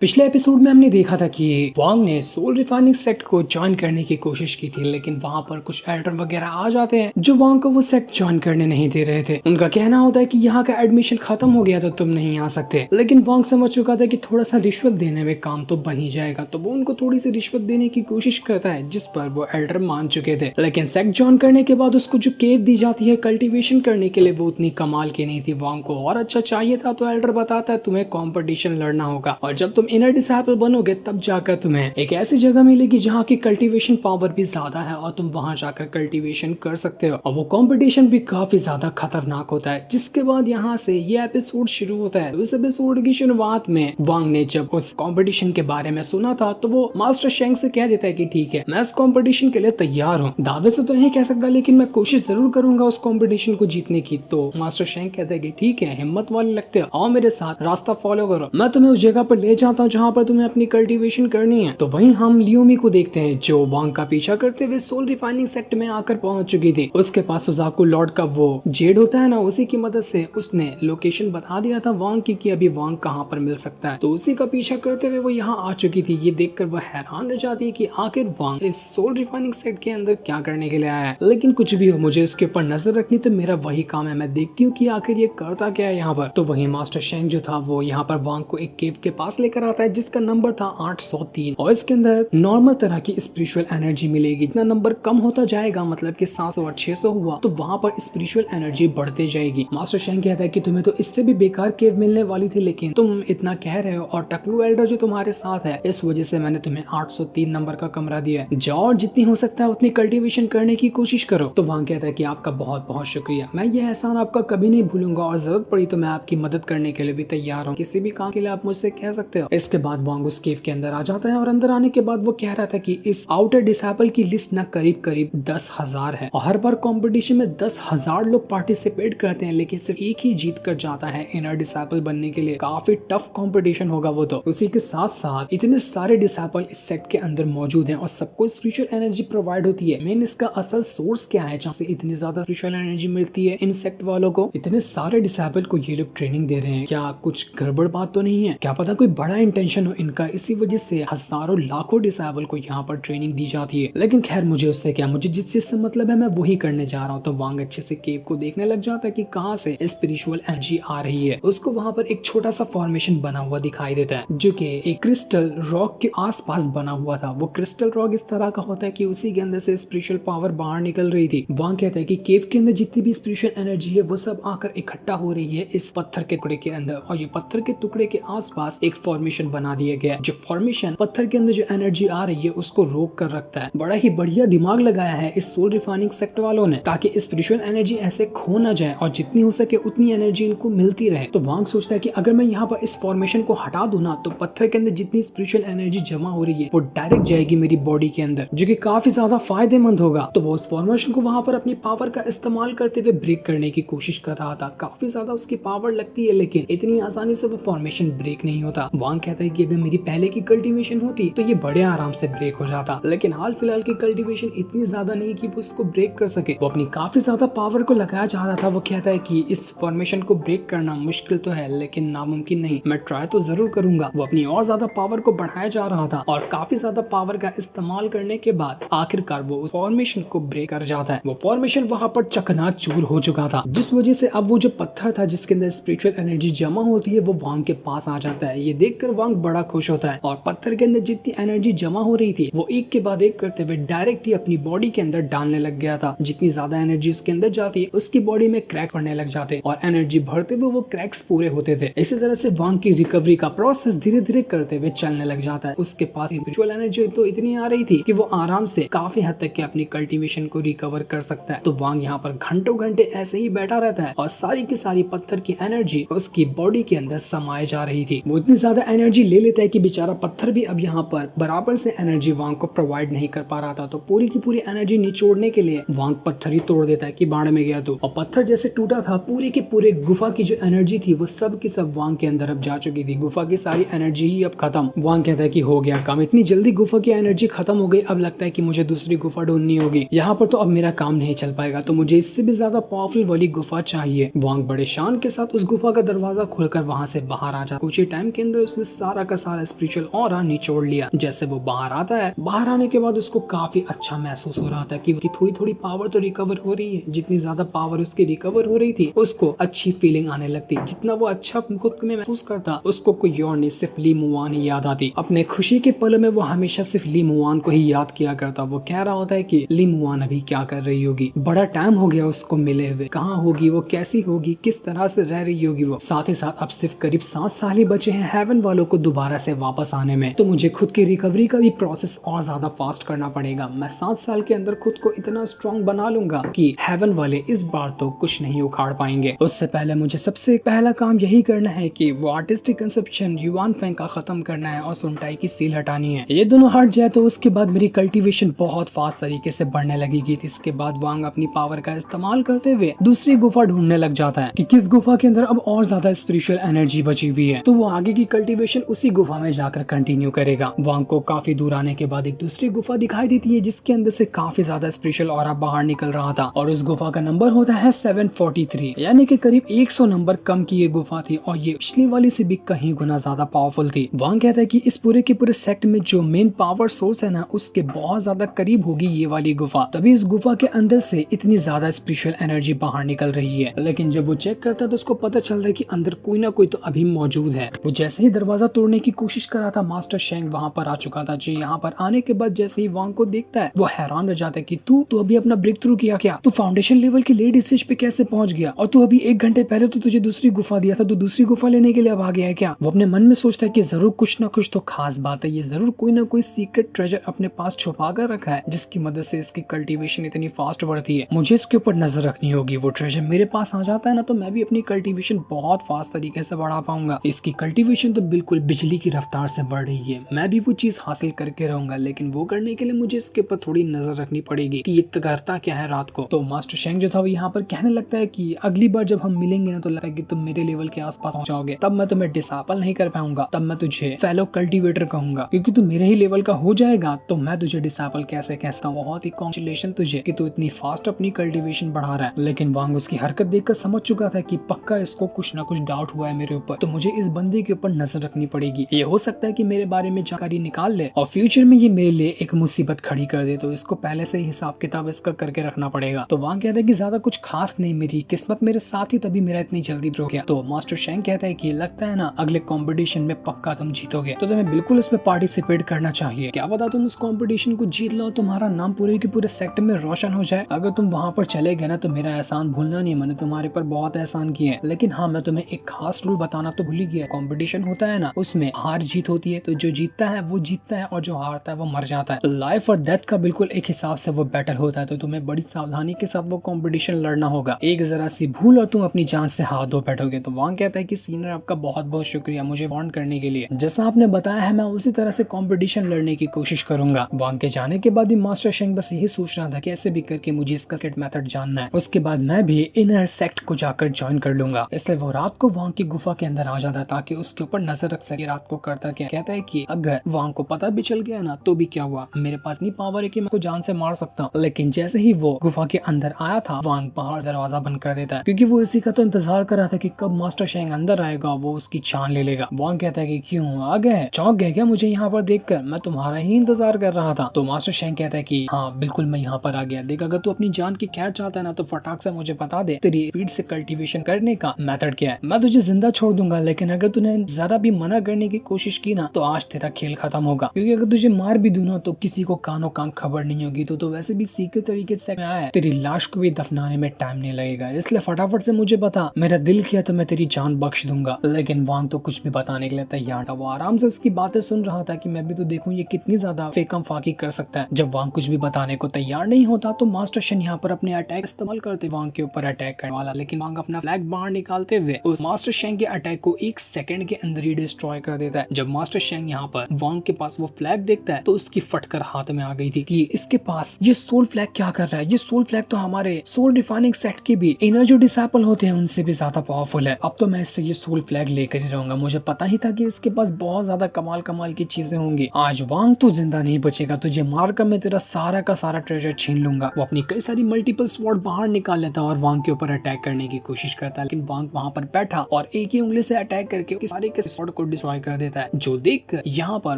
पिछले एपिसोड में हमने देखा था कि वांग ने सोल रिफाइनिंग सेक्ट को ज्वाइन करने की कोशिश की थी, लेकिन वहां पर कुछ एल्डर वगैरह आ जाते हैं जो वांग को वो सेक्ट ज्वाइन करने नहीं दे रहे थे। उनका कहना होता है कि यहाँ का एडमिशन खत्म हो गया तो तुम नहीं आ सकते, लेकिन वांग समझ चुका था कि थोड़ा सा रिश्वत देने में काम तो बन ही जाएगा, तो वो उनको थोड़ी सी रिश्वत देने की कोशिश करता है, जिस पर वो एल्डर मान चुके थे। लेकिन सेक्ट ज्वाइन करने के बाद उसको जो केव दी जाती है कल्टिवेशन करने के लिए, वो उतनी कमाल की नहीं थी। वांग को और अच्छा चाहिए था, तो एल्डर बताता है तुम्हें कॉम्पिटिशन लड़ना होगा, और जब तुम इनर डिसाइपल बनोगे तब जाकर तुम्हें एक ऐसी जगह मिलेगी जहाँ की कल्टीवेशन पावर भी ज्यादा है और तुम वहां जाकर कल्टीवेशन कर सकते हो, और वो कंपटीशन भी काफी ज्यादा खतरनाक होता है। जिसके बाद यहाँ से ये एपिसोड शुरू होता है। इस एपिसोड की शुरुआत में वांग ने जब उस कंपटीशन के बारे में सुना था तो वो मास्टर शेंग से कह देता है कि ठीक है, मैं इस कंपटीशन के लिए तैयार हूँ। दावे से तो नहीं कह सकता, लेकिन मैं कोशिश जरूर करूंगा उस कंपटीशन को जीतने की। तो मास्टर शेंग कहता है कि ठीक है, हिम्मत वाले लगते हो, आओ मेरे साथ, रास्ता फॉलो करो, मैं तुम्हें उस जगह पर ले जाता हूँ जहाँ पर तुम्हें अपनी कल्टीवेशन करनी है। तो वहीं हम लियोमी को देखते हैं जो वांग का पीछा करते हुए सोल रिफाइनिंग सेक्ट में आकर पहुंच चुकी थी। उसके पास सुजाकू लॉर्ड का वो जेड होता है ना, उसी की मदद से उसने लोकेशन बता दिया था वांग की कि अभी वांग कहाँ पर मिल सकता है। तो उसी का पीछा करते हुए वो यहाँ आ चुकी थी। ये देखकर वह हैरान रह जाती है कि आखिर वांग इस सोल रिफाइनिंग सेक्ट के अंदर क्या करने के लिए आया है। लेकिन कुछ भी हो, मुझे इसके ऊपर नजर रखनी तो मेरा वही काम है, मैं देखती हूँ कि आखिर ये करता क्या है यहाँ पर। तो वही मास्टर शेंग जो था वो यहाँ पर वांग को एक केव के पास लेकर आता है जिसका नंबर था 803, और इसके अंदर नॉर्मल तरह की स्पिरिचुअल एनर्जी मिलेगी। इतना नंबर कम होता जाएगा, मतलब कि 700 और 600 हुआ तो वहां पर स्पिरिचुअल एनर्जी बढ़ते जाएगी। मास्टर शेंग कहता है कि तुम्हें तो इससे भी बेकार केव मिलने वाली थी, लेकिन तुम इतना कह रहे हो, और टकलू एल्डर जो तुम्हारे साथ है, इस वजह से मैंने तुम्हें 803 नंबर का कमरा दिया है। जाओ और जितनी हो सकता है उतनी कल्टीवेशन करने की कोशिश करो। तो वहां कहता है कि आपका बहुत बहुत शुक्रिया, मैं ये एहसान आपका कभी नहीं भूलूंगा, और जरूरत पड़ी तो मैं आपकी मदद करने के लिए भी तैयार हूँ, किसी भी काम के लिए आप मुझसे कह सकते हो। इसके बाद वांग उस केव के अंदर आ जाता है, और अंदर आने के बाद वो कह रहा था कि इस आउटर डिसाइपल की लिस्ट ना करीब करीब 10,000 है, और हर बार कंपटीशन में 10,000 लोग पार्टिसिपेट करते हैं, लेकिन सिर्फ एक ही जीत कर जाता है इनर डिसाइपल बनने के लिए। काफी टफ कंपटीशन होगा वो। तो उसी के साथ साथ इतने सारे डिसाइपल इस सेट के अंदर मौजूद हैं, और सबको स्पिरिचुअल एनर्जी प्रोवाइड होती है। मेन इसका असल सोर्स क्या है जहाँ से इतनी ज्यादा स्पिरिचुअल एनर्जी मिलती है इन सेक्ट वालों को? इतने सारे डिसाइपल को ये लोग ट्रेनिंग दे रहे हैं, क्या कुछ गड़बड़ बात तो नहीं है? क्या पता कोई बड़ा इंटेंशन हो इनका, इसी वजह से हजारों लाखों डिसेबल को यहाँ पर ट्रेनिंग दी जाती है। लेकिन खैर, मुझे उससे क्या, मुझे जिस चीज से मतलब है मैं वही करने जा रहा हूँ। तो वांग अच्छे से केव को देखने लग जाता है कि कहाँ से स्पिरिचुअल एनर्जी आ रही है। उसको वहाँ पर एक छोटा सा फॉर्मेशन बना हुआ दिखाई देता है, जो कि एक क्रिस्टल रॉक के आसपास बना हुआ था। वो क्रिस्टल रॉक इस तरह का होता है कि उसी के अंदर से स्पिरिचुअल पावर बाहर निकल रही थी। वांग कहता है कि केव के अंदर जितनी भी स्पिरिचुअल एनर्जी है वो सब आकर इकट्ठा हो रही है इस पत्थर के टुकड़े के अंदर, और ये पत्थर के टुकड़े के आसपास एक फॉर्मेशन बना दिया गया, जो फॉर्मेशन पत्थर के अंदर जो एनर्जी आ रही है उसको रोक कर रखता है। बड़ा ही बढ़िया दिमाग लगाया है इस सोल रिफाइनिंग सेक्ट वालों ने, ताकि स्पिरिचुअल एनर्जी ऐसे खो ना जाए और जितनी हो सके उतनी एनर्जी इनको मिलती रहे। तो वांग सोचता है कि अगर मैं यहाँ पर इस फॉर्मेशन को हटा दूं ना, तो पत्थर के अंदर जितनी स्पिरिचुअल एनर्जी जमा हो रही है वो डायरेक्ट जाएगी मेरी बॉडी के अंदर, जो कि काफी ज्यादा फायदेमंद होगा। तो वो उस फॉर्मेशन को वहां पर अपनी पावर का इस्तेमाल करते हुए ब्रेक करने की कोशिश कर रहा था। काफी ज्यादा उसकी पावर लगती है, लेकिन इतनी आसानी से वो फॉर्मेशन ब्रेक नहीं होता। वांग कहता है कि अगर मेरी पहले की कल्टीवेशन होती तो ये बड़े आराम से ब्रेक हो जाता, लेकिन हाल फिलहाल की कल्टीवेशन इतनी ज्यादा नहीं कि वो उसको ब्रेक कर सके। वो अपनी काफी ज्यादा पावर को लगाया जा रहा था। वो कहता है कि इस फॉर्मेशन को ब्रेक करना मुश्किल तो है, लेकिन नामुमकिन नहीं, मैं ट्राई तो जरूर करूंगा। वो अपनी और ज्यादा पावर को बढ़ाया जा रहा था, और काफी ज्यादा पावर का इस्तेमाल करने के बाद आखिरकार वो उस फॉर्मेशन को ब्रेक कर जाता है। वो फॉर्मेशन वहां पर चकनाचूर हो चुका था, जिस वजह से अब वो जो पत्थर था जिसके अंदर स्पिरिचुअल एनर्जी जमा होती है वो वांग के पास आ जाता है। ये देखकर वांग बड़ा खुश होता है, और पत्थर के अंदर जितनी एनर्जी जमा हो रही थी वो एक के बाद एक करते हुए डायरेक्ट ही अपनी बॉडी के अंदर डालने लग गया था। जितनी ज्यादा एनर्जी उसके अंदर जाती है उसकी बॉडी में क्रैक पड़ने लग जाते, और एनर्जी बढ़ते हुए वो क्रैक्स पूरे होते थे। इसी तरह से वांग की रिकवरी का प्रोसेस धीरे धीरे करते हुए चलने लग जाता है। उसके पास स्पिरिचुअल एनर्जी तो इतनी आ रही थी कि वो आराम से काफी हद तक अपनी कल्टीवेशन को रिकवर कर सकता है। तो वांग यहाँ पर घंटों घंटे ऐसे ही बैठा रहता है, और सारी की सारी पत्थर की एनर्जी उसकी बॉडी के अंदर समाए जा रही थी। वो इतनी ज्यादा एनर्जी ले लेता है कि बेचारा पत्थर भी अब यहाँ पर बराबर से एनर्जी वांग को प्रोवाइड नहीं कर पा रहा था। तो पूरी की पूरी एनर्जी निचोड़ने के लिए वांग पत्थर ही तोड़ देता है कि बाढ़ में गया तो, और पत्थर जैसे टूटा था पूरे के पूरे गुफा की जो एनर्जी थी वो सब की सब वांग के अंदर अब जा चुकी थी। गुफा की सारी एनर्जी ही अब खत्म। वांग कहता है कि हो गया काम, इतनी जल्दी गुफा की एनर्जी खत्म हो गई, अब लगता है कि मुझे दूसरी गुफा ढूंढनी होगी। यहाँ पर तो अब मेरा काम नहीं चल पाएगा, तो मुझे इससे भी ज्यादा पावरफुल वाली गुफा चाहिए। वांग बड़े शान के साथ उस गुफा का दरवाजा खोलकर वहां से बाहर आ जाता। कुछ ही टाइम के अंदर उसने सारा का सारा स्पिरिचुअल ऑरा निचोड़ लिया। जैसे वो बाहर आता है, बाहर आने के बाद उसको काफी अच्छा महसूस हो रहा था कि उसकी थोड़ी थोड़ी पावर तो रिकवर हो रही है। जितनी ज्यादा पावर उसकी रिकवर हो रही थी, उसको अच्छी फीलिंग आने लगती। जितना वो अच्छा खुद में महसूस करता, उसको कोई और नहीं, सिर्फ ली मुआन ही याद आती। अपने खुशी के पल में वो हमेशा सिर्फ ली मुआन को ही याद किया करता। वो कह रहा होता है कि ली मुआन अभी क्या कर रही होगी, बड़ा टाइम हो गया उसको मिले हुए, कहाँ होगी वो, कैसी होगी, किस तरह से रह रही होगी वो। साथ ही साथ अब सिर्फ करीब 7 साल ही बचे हैं हेवन वालों को दोबारा से वापस आने में, तो मुझे खुद की रिकवरी का भी प्रोसेस और ज्यादा फास्ट करना पड़ेगा। मैं 7 साल के अंदर खुद को इतना स्ट्रॉन्ग बना लूंगा कि हेवन वाले इस बार तो कुछ नहीं उखाड़ पाएंगे। उससे पहले मुझे सबसे पहला काम यही करना है कि वो आर्टिस्टिक कंसेप्शन युआन फेंग का खत्म करना है और सुनटाई की सील हटानी है। ये दोनों हट जाए तो उसके बाद मेरी कल्टीवेशन बहुत फास्ट तरीके से बढ़ने लगेगी। इसके बाद वांग अपनी पावर का इस्तेमाल करते हुए दूसरी गुफा ढूंढने लग जाता है कि किस गुफा के अंदर अब और ज्यादा स्पिरिचुअल एनर्जी बची हुई है, तो वो आगे की कल्टीवेशन उसी गुफा में जाकर कंटिन्यू करेगा। वांग को काफी दूर आने के बाद एक दूसरी गुफा दिखाई देती है जिसके अंदर से काफी ज्यादा स्पिरिचुअल ऑरा बाहर निकल रहा था और उस गुफा का नंबर होता है 743, यानी कि करीब 100 नंबर कम की ये गुफा थी और ये पिछली वाली से भी कहीं गुना ज्यादा पावरफुल थी। वांग कहता है कि इस पूरे के पूरे सेक्ट में जो मेन पावर सोर्स है ना, उसके बहुत ज्यादा करीब होगी ये वाली गुफा, तभी इस गुफा के अंदर से इतनी ज्यादा स्पिरिचुअल एनर्जी बाहर निकल रही है। लेकिन जब वो चेक करता है तो उसको पता चलता है कि अंदर कोई ना कोई तो अभी मौजूद है। वो जैसे ही दरवाजा तोड़ने की कोशिश कर रहा था, मास्टर शेंग वहाँ पर आ चुका था। जो यहाँ पर आने के बाद जैसे ही वांग को देखता है, वो हैरान रह जाता है कि तू अभी अपना ब्रेक थ्रू किया क्या? तू फाउंडेशन लेवल की लेड स्टेज पे कैसे पहुंच गया? और तू अभी 1 घंटे पहले तो तुझे दूसरी गुफा दिया था, तू दूसरी गुफा लेने के लिए अब आ गया है क्या? वो अपने मन में सोचता है कि जरूर कुछ ना कुछ तो खास बात है, ये जरूर कोई ना कोई सीक्रेट ट्रेजर अपने पास छुपा कर रखा है जिसकी मदद से इसकी कल्टीवेशन इतनी फास्ट बढ़ती है। मुझे इसके ऊपर नजर रखनी होगी। वो ट्रेजर मेरे पास आ जाता है ना, तो मैं भी अपनी कल्टीवेशन बहुत फास्ट तरीके से बढ़ा पाऊंगा। इसकी कल्टीवेशन तो बिल्कुल बिजली की रफ्तार से बढ़ रही है। मैं भी वो चीज हासिल करके रहूंगा, लेकिन वो करने के लिए मुझे इसके ऊपर थोड़ी नजर रखनी पड़ेगी कि ये करता क्या है रात को। तो मास्टर शेंग जो था वो यहाँ पर कहने लगता है कि अगली बार जब हम मिलेंगे ना, तो लगता है कि तुम मेरे लेवल के आसपास पहुंचाओगे, तब मैं तुम्हें डिसापल नहीं कर पाऊंगा, तब मैं तुझे फेलो कल्टीवेटर कहूंगा, क्योंकि तू मेरे ही लेवल का हो जाएगा तो मैं तुझे डिसापल कैसे कहता हूँ। बहुत ही कॉन्ग्रेचुलेशन तुझे कि तू इतनी फास्ट अपनी कल्टीवेशन बढ़ा रहा है। लेकिन वांग उसकी हरकत देखकर समझ चुका था कि पक्का इसको कुछ ना कुछ डाउट हुआ है मेरे ऊपर, तो मुझे इस बंदे के ऊपर नजर रखनी पड़ेगी। ये हो सकता है कि मेरे बारे में जानकारी निकाल ले और फ्यूचर में ये मेरे लिए एक मुसीबत खड़ी कर दे, तो इसको पहले से ही हिसाब किताब इसका करके रखना पड़ेगा। तो वांग कहता है कि ज्यादा कुछ खास नहीं, मेरी किस्मत मेरे साथ ही तभी मेरा इतनी जल्दी ब्रेक गया। तो मास्टर शेंग कहता है कि लगता है ना अगले कंपटीशन में पक्का तुम जीतोगे, तो तुम्हें बिल्कुल इसमें पार्टिसिपेट करना चाहिए। क्या पता तुम उस कंपटीशन को जीत लो, तुम्हारा नाम पूरे के पूरे सेक्टर में रोशन हो जाए। अगर तुम वहाँ पर चले गए ना, तो मेरा एहसान भूलना नहीं, मैंने तुम्हारे पर बहुत एहसान किए हैं। लेकिन हाँ, मैं तुम्हें एक खास रूल बताना तो भूल ही गया। कंपटीशन होता है ना, उसमें हार जीत होती है, तो जो जीतता है वो जीतता है और जो हारता है वो मर जाता है। लाइफ और डेथ का बिल्कुल एक हिसाब से वो बैटल होता है, तो तुम्हें बड़ी सावधानी के साथ वो कंपटीशन लड़ना होगा। एक जरा सी भूल और तुम अपनी जान से हाथ धो बैठोगे। तो वांग कहता है कि सीनियर आपका बहुत बहुत शुक्रिया मुझे वार्न करने के लिए। जैसा आपने बताया है मैं उसी तरह से कंपटीशन लड़ने की कोशिश करूंगा। वांग के जाने के बाद भी मास्टर शेंग बस यही सोच रहा था कैसे भी करके मुझे इसका मेथड जानना है, उसके बाद मैं भी इनर सेक्ट को जाकर ज्वाइन कर लूंगा। इसलिए वो रात को वांग की गुफा के अंदर आ जाता है ताकि उसके ऊपर नजर रख सके रात को करता क्या। कहता है कि अगर वांग को पता भी चल गया ना तो भी क्या हुआ, मेरे पास नहीं पावर है कि मैं को जान से मार सकता हूँ। लेकिन जैसे ही वो गुफा के अंदर आया था, वांग बाहर दरवाजा बंद कर देता है, क्योंकि वो इसी का तो इंतजार कर रहा था कि कब मास्टर शेंग अंदर आएगा, वो उसकी जान ले लेगा। वांग कहता है कि क्यों आ गए, चौंक गए क्या मुझे यहाँ पर देखकर? मैं तुम्हारा ही इंतजार कर रहा था। तो मास्टर शेंग कहता है कि हाँ बिल्कुल मैं यहाँ पर आ गया। देख अगर तू अपनी जान की खैर चाहता है ना, तो फटाक से मुझे बता दे तेरी स्पीड से कल्टीवेशन करने का मेथड क्या है। मैं तुझे जिंदा छोड़ दूंगा, लेकिन अगर तूने जरा भी मना करने की कोशिश की ना, तो आज तेरा खेल खत्म होगा। क्योंकि अगर तुझे मार भी दूं ना, तो किसी को कानो कान खबर नहीं होगी। तो वैसे भी सीक्रेट तरीके से आया है, तेरी लाश को भी दफनाने में टाइम नहीं लगेगा। इसलिए फटाफट से मुझे बता, मेरा दिल किया तो मैं तेरी जान बख्श दूंगा। लेकिन वांग तो कुछ भी बताने के लिए तैयार था। वो आराम से उसकी बातें सुन रहा था कि मैं भी तो देखूं ये कितनी ज्यादा फेकम फाकी कर सकता है। जब वांग कुछ भी बताने को तैयार नहीं होता, तो मास्टर शेंग यहाँ पर अपने अटैक इस्तेमाल करते वांग के ऊपर अटैक करने वाला, लेकिन वांग अपना फ्लैग बाहर निकालते हुए उस मास्टर शेंग के अटैक को 1 सेकंड के अंदर ही डिस्ट्रॉय कर देता है। जब मास्टर शेंग यहाँ पर वांग के पास वो फ्लैग देखता है, तो उसकी फटकर हाथ में आ गई थी कि इसके पास ये सोल फ्लैग क्या कर रहा है। ये सोल फ्लैग तो हमारे सोल रिफाइनिंग सेट के भी इनर जो डिसाइपल होते हैं उनसे भी ज्यादा पावरफुल है। अब तो मैं इससे ये सोल फ्लैग लेकर ही रहूंगा। मुझे पता ही था कि इसके पास बहुत ज्यादा कमाल की चीजें होंगी। आज वांग तू जिंदा नहीं बचेगा, तुझे मारकर मैं तेरा सारा का सारा ट्रेजर छीन लूंगा। वो अपनी कई सारी मल्टीपल स्वॉर्ड बाहर निकाल लेता और वांग के ऊपर अटैक करने की कोशिश करता है, लेकिन वांग वहां पर बैठा और एक ही उंगली से अटैक करके सारे के स्वॉर्ड को डिस्ट्रॉय कर देता है, जो देखकर यहाँ पर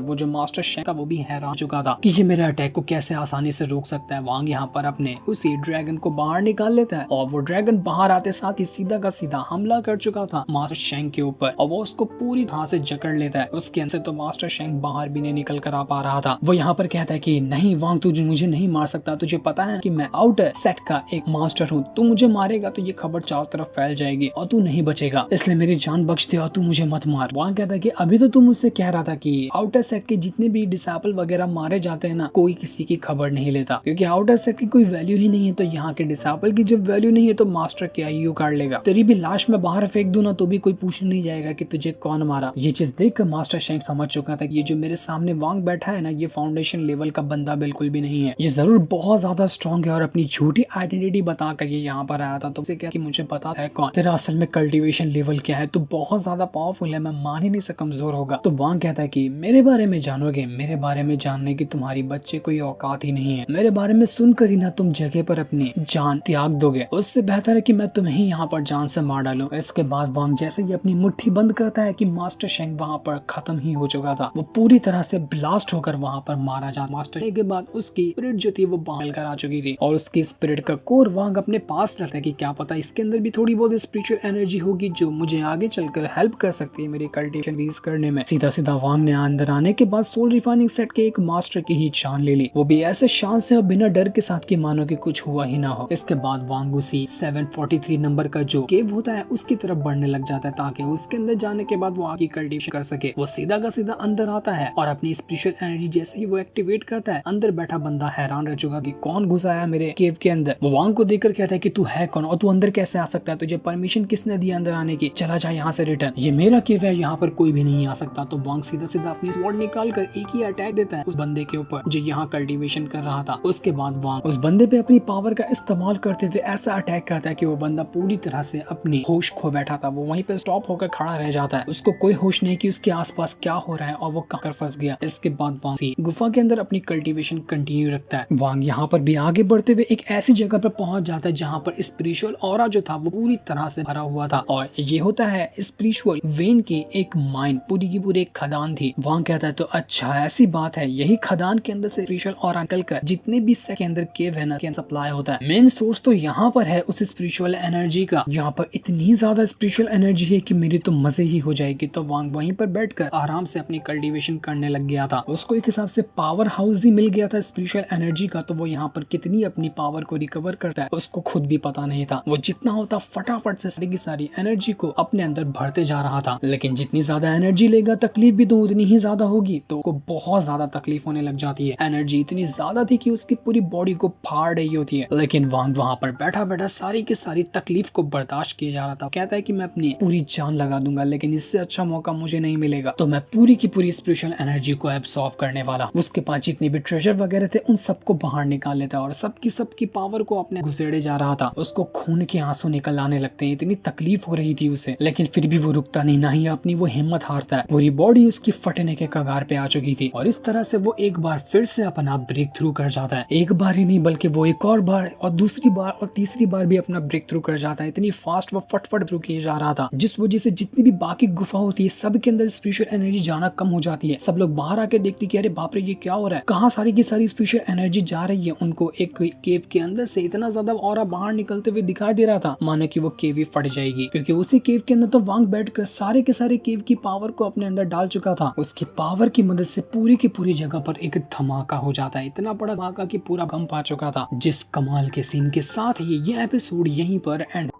वो जो मास्टर शेंग था वो भी हैरान चुका था कि ये मेरे अटैक को कैसे आसानी से रोक सकता है। वांग यहाँ पर अपने उसी ड्रैगन को बाहर निकाल लेता है और वो ड्रैगन बाहर आते साथ ही सीधा का सीधा हमला कर चुका था मास्टर शेंग के ऊपर और वो उसको पूरी तरह से जकड़ लेता है। उसके अंदर तो मास्टर शेंग बाहर भी नहीं निकल कर आ पा रहा था। वो यहाँ पर कहता है कि नहीं वांग, तू मुझे नहीं मार सकता, तुझे पता है कि मैं आउटर सेट का एक मास्टर हूँ, तू मुझे मारेगा तो ये खबर चारों तरफ फैल जाएगी और तू नहीं बचेगा, इसलिए मेरी जान बख्श दे और तू मुझे मत मार। वांग कहता है कि अभी तो तू मुझसे कह रहा था कि आउटर सेट के जितने भी डिसेबल वगैरह मारे जाते हैं ना, कोई किसी की खबर नहीं लेता क्योंकि आउटर सेट की कोई वैल्यू ही नहीं है, तो यहाँ के डिसेबल की जब वैल्यू नहीं है तो मास्टर क्या ही उखाड़ लेगा। तेरी भी लाश में बाहर फेंक दूं ना तो भी कोई पूछने नहीं जाएगा कि तुझे कौन मारा। ये चीज देखकर मास्टर शेंग समझ चुका था कि ये जो मेरे सामने वांग बैठा है ना, ये फाउंडेशन लेवल का बंदा बिल्कुल भी नहीं है, ये जरूर बहुत ज्यादा स्ट्रॉन्ग है और अपनी झूठी आइडेंटिटी बताकर ये यहाँ पर आया था। तो उसे क्या कि मुझे पता है कौन तेरा असल में कल्टीवेशन लेवल क्या है, तू बहुत ज्यादा पावरफुल है, मैं मान ही नहीं सकता कमजोर होगा। तो वांग कहता है कि मेरे बारे में जानोगे, मेरे बारे में जानने की तुम्हारी बच्चे कोई औकात ही नहीं है, मेरे बारे में सुनकर ही ना तुम जगह पर अपनी जान त्याग दोगे, उससे बेहतर है कि मैं तुम्हें ही यहाँ पर जान से मार डालूं। इसके बाद वांग जैसे ही अपनी मुट्ठी बंद करता है कि मास्टर शेंग वहाँ पर खत्म ही हो चुका था, वो पूरी तरह से ब्लास्ट होकर वहाँ पर मारा जा। मास्टर के बाद उसकी स्पिरिट जो थी वो बाहर कर आ चुकी थी और उसकी स्पिरिट का कोर वांग अपने पास रहता है कि क्या पता इसके अंदर भी थोड़ी बहुत स्पिरिचुअल एनर्जी होगी जो मुझे आगे चलकर हेल्प कर सकती है मेरी कल्टीवेशन रिलीज करने में। सीधा सीधा वांग ने अंदर आने के बाद सोल रिफाइनिंग सेट के एक मास्टर की ही जान ले ली, वो भी ऐसे शान से और बिना डर के साथ कि मानो कि कुछ हुआ ही ना हो। इसके बाद वांग उसी 743 नंबर का जो केव होता है उसकी तरफ बढ़ने लग जाता है ताकि उसके अंदर जाने के बाद वो आगे कल्टीवेशन कर सके। वो सीधा का सीधा अंदर आता है और अपनी स्पिरिचुअल एनर्जी जैसे ही वो एक्टिवेट करता है, अंदर बैठा बंदा हैरान रह चुका कि कौन घुस आया मेरे केव के अंदर। वो वांग को देखकर कहता है कि तू है कौन और तू अंदर कैसे आ सकता है, तुझे परमिशन किसने दिया अंदर आने की, चला जा यहाँ से रिटर्न, ये मेरा केव है, यहाँ पर कोई भी नहीं आ सकता। तो वांग सीधा सीधा अपनी स्वॉर्ड निकाल कर एक ही अटैक देता है उस बंदे के ऊपर जो यहाँ कल्टीवेशन कर रहा था। उसके बाद वांग उस बंदे पे अपनी पावर का इस्तेमाल करते हुए ऐसा अटैक करता है कि वो बंदा पूरी तरह से अपनी होश खो बैठा था, वो वहीं पे स्टॉप होकर खड़ा रह जाता है, उसको कोई होश नहीं कि उसके आसपास क्या हो रहा है और वो कहाँ फंस गया। इसके बाद वांग गुफा के अंदर अपनी कल्टीवेशन कंटिन्यू रखता है। वांग यहाँ पर भी आगे बढ़ते हुए एक ऐसी जगह पर पहुंच जाता है जहाँ पर स्पिरिचुअल ऑरा जो था वो पूरी तरह से भरा हुआ था और ये होता है स्पिरिचुअल वेन की एक माइन, पूरी की पूरी एक खदान थी। वांग कहता है तो अच्छा ऐसी बात है, यही खदान के अंदर से स्पिरिचुअल ऑरा निकल कर जितने भी सेट के अंदर केव है ना के सप्लाई होता है। मेन सोर्स तो यहाँ पर है उस स्पिरिचुअल एनर्जी का, यहाँ पर इतनी ज्यादा स्पिरिचुअल एनर्जी है कि मेरी तो मजे ही हो जाएगी। तो वांग वहीं पर बैठकर आराम से अपनी कल्टीवेशन करने लग गया था। उसको एक हिसाब से पावर हाउस ही मिल गया था स्पिरिचुअल एनर्जी का, तो वो यहाँ पर कितनी अपनी पावर को रिकवर करता है उसको खुद भी पता नहीं था। वो जितना होता फटाफट से सारी की सारी एनर्जी को अपने अंदर भरते जा रहा था, लेकिन जितनी ज्यादा एनर्जी लेगा तकलीफ भी तो उतनी ही ज्यादा होगी, तो उसको बहुत ज्यादा तकलीफ होने लग जाती है। एनर्जी इतनी ज्यादा थी कि उसकी पूरी बॉडी को फाड़ रही होती है, लेकिन वांग वहाँ पर बैठा बैठा सारी की सारी तकलीफ को बर्दाश्त किया जा रहा था। कहता है कि मैं अपनी पूरी जान लगा दूंगा लेकिन इससे अच्छा मौका मुझे नहीं मिलेगा, तो मैं पूरी की पूरी स्पिरिचुअल एनर्जी को एब्सॉर्ब करने वाला। उसके पास जितने भी ट्रेजर वगैरह थे उन सबको बाहर निकाल लेता और सबकी पावर को अपने घुसेड़े जा रहा था। उसको खून के आंसू निकल आने लगते हैं, इतनी तकलीफ हो रही थी उसे, लेकिन फिर भी वो रुकता नहीं, ना ही अपनी वो हिम्मत हारता है। पूरी बॉडी उसकी फटने के कगार पे आ चुकी थी और इस तरह से वो एक बार फिर से अपना ब्रेक थ्रू कर जाता है। एक बार ही नहीं बल्कि वो एक और बार और दूसरी बार और तीसरी बार भी अपना ब्रेक थ्रू कर जाता है। इतनी फास्ट वो फटफट थ्रू किया जा रहा था जिस वजह से जितनी भी बाकी गुफा होती है सब के अंदर स्पिरिचुअल एनर्जी जाना कम हो जाती है। सब लोग बाहर आके देखते कि अरे बाप रे ये क्या हो रहा है, कहाँ सारी की सारी स्पिरिचुअल एनर्जी जा रही है। उनको एक केव के अंदर से इतना ज्यादा ऑरा बाहर निकलते हुए दिखाई दे रहा था मानो कि वो केव ही फट जाएगी, क्योंकि उसी केव के अंदर तो वांग बैठकर सारे के सारे केव की पावर को अपने अंदर डाल चुका था। उसकी पावर की मदद से पूरी की पूरी जगह पर एक धमाका हो जाता है, इतना बड़ा धमाका कि पूरा कंप आ चुका था। जिस कमाल के सीन के साथ ही ये एपिसोड यहीं पर एंड